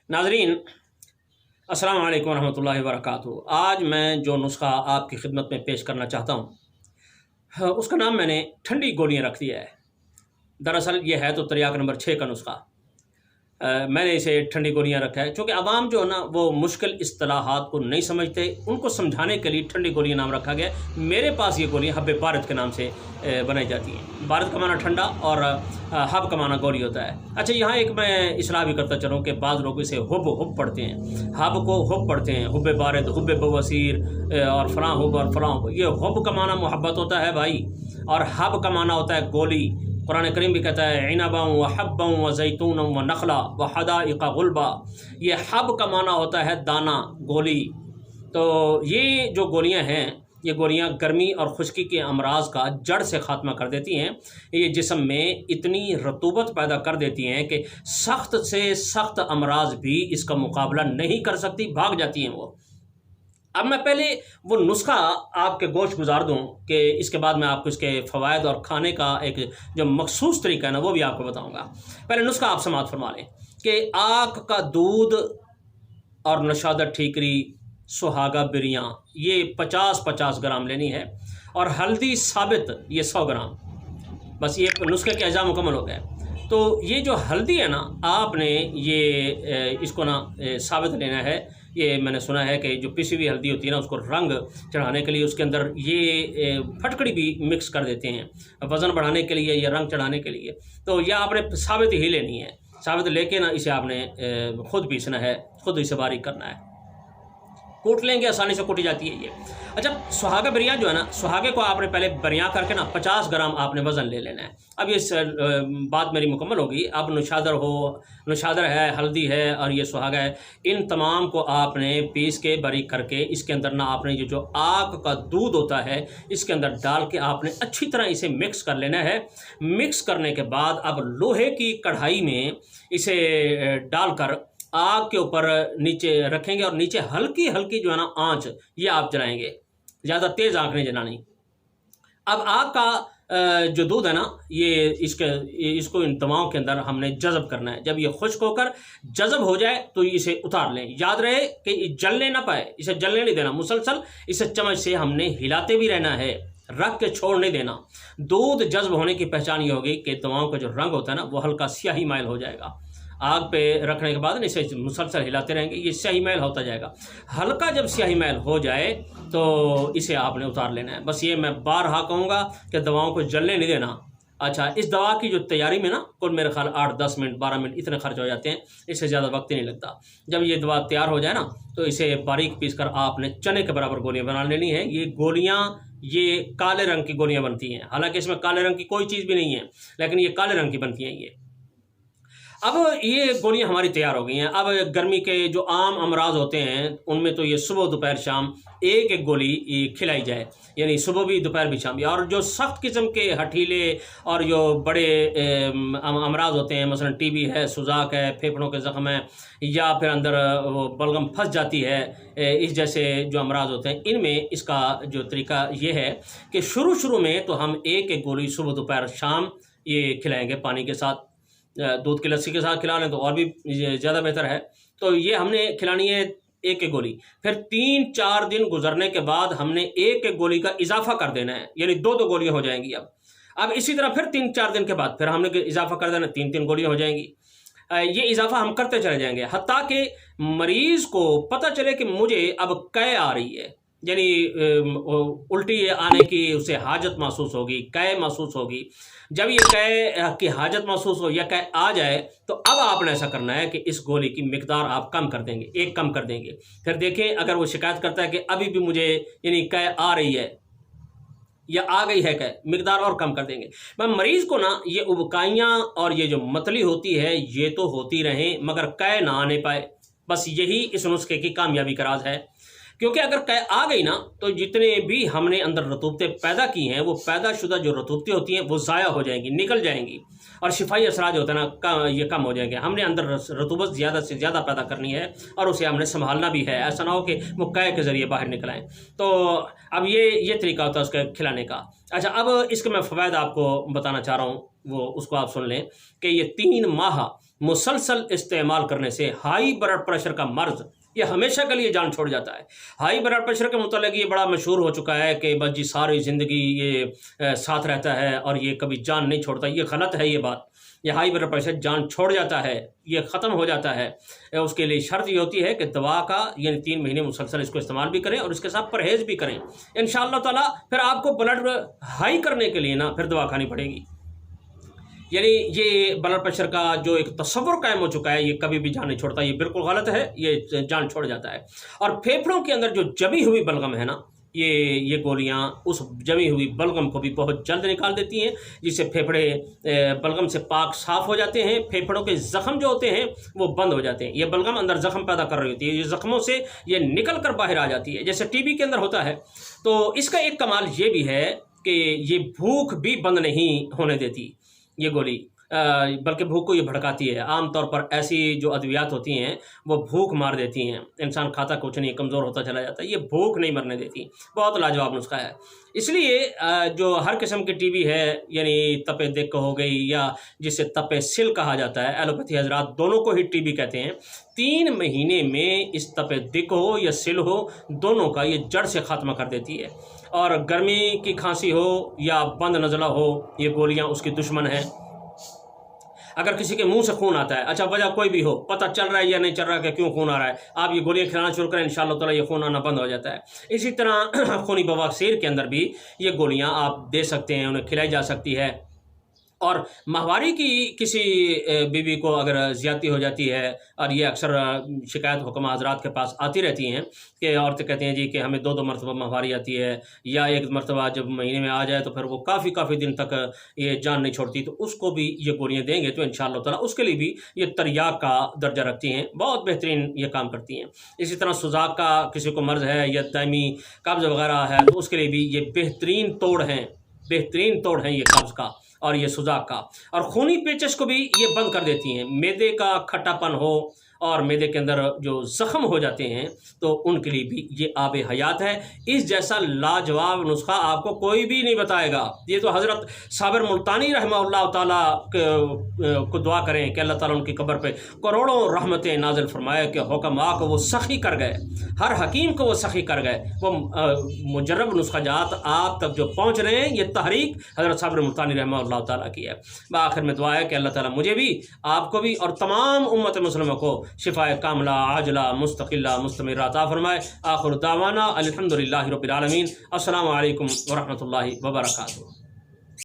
नाज़रीन, अस्सलाम वालेकुम रहमतुल्लाहि व बरकातुहू। आज मैं जो नुस्ख़ा आपकी खिदमत में पेश करना चाहता हूँ, उसका नाम मैंने ठंडी गोलियाँ रख दिया है। दरअसल ये है तो तिर्याक नंबर 6 का नुस्ख़ा। मैंने इसे ठंडी गोलियाँ रखा है क्योंकि अवाम जो है ना वो मुश्किल इस्तिलाहात को नहीं समझते, उनको समझाने के लिए ठंडी गोलियाँ नाम रखा गया। मेरे पास ये गोलियाँ हब्बे बारिद के नाम से बनाई जाती हैं। बारिद का माना ठंडा और हब का माना गोली होता है। अच्छा, यहाँ एक मैं इस्लाह भी करता चलूँ कि बाज़ लोग इसे हुब पढ़ते हैं, हब को हुब पढ़ते हैं, हुब्बे बारिद, हुब्बे बवसीर और फ़लाँ हुब और फ़लाँ हुब। ये हुब का माना मोहब्बत होता है भाई, और हब का माना होता है गोली। कुरान करीम भी कहता है इनबा व हब्बा व जैतून व नखला व हदाइक़ा गुलबा। ये हब का माना होता है दाना, गोली। तो ये जो गोलियां हैं, ये गोलियां गर्मी और खुश्की के अमराज का जड़ से ख़ात्मा कर देती हैं। ये जिस्म में इतनी रतूबत पैदा कर देती हैं कि सख्त से सख्त अमराज भी इसका मुकाबला नहीं कर सकती, भाग जाती हैं वो। अब मैं पहले वो नुस्ख़ा आपके गोश गुजार दूँ कि इसके बाद मैं आपको इसके फ़वाइद और खाने का एक जो मखसूस तरीका है ना वो भी आपको बताऊँगा। पहले नुस्ख़ा आप समाअत फरमा लें कि आक का दूध और नशादर ठीकरी, सुहागा बिरियाँ, ये 50-50 ग्राम लेनी है, और हल्दी साबित ये 100 ग्राम। बस ये नुस्खे के अज़ा मुकम्मल हो गए। तो ये जो हल्दी है ना, आपने ये इसको ना साबित लेना है। ये मैंने सुना है कि जो पिसी हुई हल्दी होती है ना, उसको रंग चढ़ाने के लिए उसके अंदर ये फटकड़ी भी मिक्स कर देते हैं, वज़न बढ़ाने के लिए या रंग चढ़ाने के लिए। तो यह आपने साबित ही लेनी है। साबित लेके ना इसे आपने ख़ुद पीसना है, ख़ुद इसे बारीक करना है। कूट लेंगे, आसानी से कूटी जाती है ये। अच्छा, सुहागा बिरिया जो है ना, सुहागे को आपने पहले बरियाँ करके ना 50 ग्राम आपने वज़न ले लेना है। अब ये बात मेरी मुकम्मल होगी। अब नौशादर है, हल्दी है और ये सुहागा है, इन तमाम को आपने पीस के बारीक करके इसके अंदर ना आपने ये जो आग का दूध होता है इसके अंदर डाल के आपने अच्छी तरह इसे मिक्स कर लेना है। मिक्स करने के बाद अब लोहे की कढ़ाई में इसे डालकर आग के ऊपर नीचे रखेंगे और नीचे हल्की हल्की जो है ना आंच ये आप जलाएंगे, ज़्यादा तेज़ आंच नहीं जलानी। अब आग का जो दूध है ना, ये इसको इन दवाओं के अंदर हमने जज़ब करना है। जब ये खुश्क होकर जज़ब हो जाए तो इसे उतार लें। याद रहे कि जलने ना पाए, इसे जलने नहीं देना। मुसलसल इसे चम्मच से हमने हिलाते भी रहना है, रख के छोड़ नहीं देना। दूध जज़ब होने की पहचान ये होगी कि दवाओं का जो रंग होता है ना वो हल्का स्याही माइल हो जाएगा। आग पे रखने के बाद इसे मुसलसल हिलाते रहेंगे, ये स्याही मैल होता जाएगा। हल्का जब स्याही मैल हो जाए तो इसे आपने उतार लेना है। बस ये मैं बारहा कहूँगा कि दवाओं को जलने नहीं देना। अच्छा, इस दवा की जो तैयारी में ना कुल मेरे ख्याल 8-10 मिनट 12 मिनट इतने खर्च हो जाते हैं, इससे ज़्यादा वक्त ही नहीं लगता। जब ये दवा तैयार हो जाए ना तो इसे बारीक पीस कर आपने चने के बराबर गोलियाँ बना लेनी है। ये गोलियाँ ये काले रंग की गोलियाँ बनती हैं, हालांकि इसमें काले रंग की कोई चीज़ भी नहीं है, लेकिन ये काले रंग की बनती हैं ये। अब ये गोलियां हमारी तैयार हो गई हैं। अब गर्मी के जो आम अमराज होते हैं उनमें तो ये सुबह दोपहर शाम एक एक गोली खिलाई जाए, यानी सुबह भी दोपहर भी शाम भी। और जो सख्त किस्म के हठीले और जो बड़े अमराज होते हैं, मसलन टीबी है, सुजाक है, फेफड़ों के ज़ख्म है, या फिर अंदर वो बलगम फंस जाती है, इस जैसे जो अमराज होते हैं, इनमें इसका जो तरीका ये है कि शुरू में तो हम एक एक गोली सुबह दोपहर शाम ये खिलाएँगे पानी के साथ। दूध की लस्सी के साथ खिला लें तो और भी ज़्यादा बेहतर है। तो ये हमने खिलानी है एक एक गोली। फिर 3-4 दिन गुजरने के बाद हमने एक एक गोली का इजाफा कर देना है, यानी 2-2 गोलियां हो जाएंगी। अब इसी तरह फिर 3-4 दिन के बाद फिर हमने इजाफा कर देना, 3-3 गोलियां हो जाएंगी। ये इजाफा हम करते चले जाएंगे हत्ता कि मरीज़ को पता चले कि मुझे अब कै आ रही है, यानी उल्टी आने की उसे हाजत महसूस होगी, कै महसूस होगी। जब ये कै की हाजत महसूस हो या कै आ जाए तो अब आपने ऐसा करना है कि इस गोली की मिकदार आप कम कर देंगे, एक कम कर देंगे। फिर देखें अगर वो शिकायत करता है कि अभी भी मुझे यानी कै आ रही है या आ गई है कै, मिकदार और कम कर देंगे। मैं मरीज़ को ना ये उबकाइयाँ और ये जो मतली होती है ये तो होती रहें मगर कै ना आने पाए, बस यही इस नुस्खे की कामयाबी का राज है। क्योंकि अगर कै आ गई ना तो जितने भी हमने अंदर रतूबतें पैदा की हैं वो पैदाशुदा जो रतूबतें होती हैं वो ज़ाया हो जाएंगी, निकल जाएंगी, और शिफाई असरार जो होता है ना ये कम हो जाएंगे। हमने अंदर रतूबत ज़्यादा से ज़्यादा पैदा करनी है और उसे हमने संभालना भी है, ऐसा ना हो कि वो कै के ज़रिए बाहर निकल आएँ। तो अब ये तरीका होता है उसके खिलाने का। अच्छा, अब इसके मैं फ़वाइद आपको बताना चाह रहा हूँ, वो उसको आप सुन लें कि ये 3 माह मुसलसल इस्तेमाल करने से हाई ब्लड प्रेशर का मर्ज़ ये हमेशा के लिए जान छोड़ जाता है। हाई ब्लड प्रेशर के मुतालिक ये बड़ा मशहूर हो चुका है कि बस जी सारी ज़िंदगी ये साथ रहता है और ये कभी जान नहीं छोड़ता। ये गलत है ये बात। ये हाई ब्लड प्रेशर जान छोड़ जाता है, ये ख़त्म हो जाता है। उसके लिए शर्त ये होती है कि दवा का यानी 3 महीने मुसलसल इसको इस्तेमाल भी करें और इसके साथ परहेज़ भी करें। इंशाअल्लाह ताला फिर आपको ब्लड हाई करने के लिए ना फिर दवा खानी पड़ेगी। यानी ये ब्लड प्रेशर का जो एक तस्वुर कायम हो चुका है, ये कभी भी जान नहीं छोड़ता, ये बिल्कुल गलत है, ये जान छोड़ जाता है। और फेफड़ों के अंदर जो जमी हुई बलगम है ना, ये गोलियां उस जमी हुई बलगम को भी बहुत जल्द निकाल देती हैं, जिससे फेफड़े बलगम से पाक साफ़ हो जाते हैं। फेफड़ों के ज़ख्म जो होते हैं वो बंद हो जाते हैं। ये बलगम अंदर ज़ख्म पैदा कर रही होती है, ये ज़ख्मों से ये निकल कर बाहर आ जाती है, जैसे टीबी के अंदर होता है। तो इसका एक कमाल ये भी है कि ये भूख भी बंद नहीं होने देती ये गोली, बल्कि भूख को ये भड़काती है। आमतौर पर ऐसी जो अद्वियात होती हैं वो भूख मार देती हैं, इंसान खाता कुछ नहीं, कमज़ोर होता चला जाता है। ये भूख नहीं मरने देती, बहुत लाजवाब नुस्खा है। इसलिए जो हर किस्म की टीबी है, यानी तपे दिक्क हो गई या जिसे तपे सिल कहा जाता है, एलोपैथी हजरात दोनों को ही टीबी कहते हैं। 3 महीने में इस तपे दिक्क हो या सिल हो, दोनों का ये जड़ से ख़त्म कर देती है। और गर्मी की खांसी हो या बंद नज़ला हो, ये गोलियाँ उसकी दुश्मन हैं। अगर किसी के मुंह से खून आता है, अच्छा वजह कोई भी हो, पता चल रहा है या नहीं चल रहा है कि क्यों खून आ रहा है, आप ये गोलियां खिलाना शुरू करें, इंशाअल्लाह ताला ये खून आना बंद हो जाता है। इसी तरह खूनी बवासीर के अंदर भी ये गोलियां आप दे सकते हैं, उन्हें खिलाई जा सकती है। और माहवारी की किसी बीवी को अगर ज़्यादती हो जाती है, और ये अक्सर शिकायत हुक्मा हज़रात के पास आती रहती हैं कि औरतें कहती हैं जी कि हमें 2-2 मरतबा माहवारी आती है, या एक मरतबा जब महीने में आ जाए तो फिर वो काफ़ी दिन तक ये जान नहीं छोड़ती, तो उसको भी ये गोलियाँ देंगे तो इंशाअल्लाह ताला उसके लिए भी ये तरियाक का दर्जा रखती हैं, बहुत बेहतरीन ये काम करती हैं। इसी तरह सुजाक का किसी को मर्ज़ है या दायमी कब्ज़ वगैरह है, तो उसके लिए भी ये बेहतरीन तोड़ हैं ये कब्ज़ का और ये सुजाक का। और खूनी पेचश को भी ये बंद कर देती हैं। मैदे का खट्टापन हो और मैदे के अंदर जो ज़ख्म हो जाते हैं, तो उनके लिए भी ये आब हयात है। इस जैसा लाजवाब नुस्खा आपको कोई भी नहीं बताएगा। ये तो हज़रत साबिर मुल्तानी रहमहुल्लाह ताला को दुआ करें कि अल्लाह ताला उनकी कब्र पे करोड़ों रहमतें नाज़िल फरमाए कि हुक्मा को वो सखी कर गए, हर हकीम को वो सखी कर गए। वो मुजर्रब नुस्खाजात आप तक जो पहुँच रहे हैं, ये तहरीक हज़रत साबिर मुल्तानी रहमहुल्लाह ताला की है। आखिर में दुआ है कि अल्लाह ताला मुझे भी, आपको भी और तमाम उम्मत मुस्लिमों को शिफाए कामला आजला मुस्तकिल्ला मुस्तमिर अता फरमाए। आखिर दावाना अल्हम्दुलिल्लाहि रब्बिल आलमीन। अस्सलामु अलैकुम व रहमतुल्लाहि व बरकातुहू।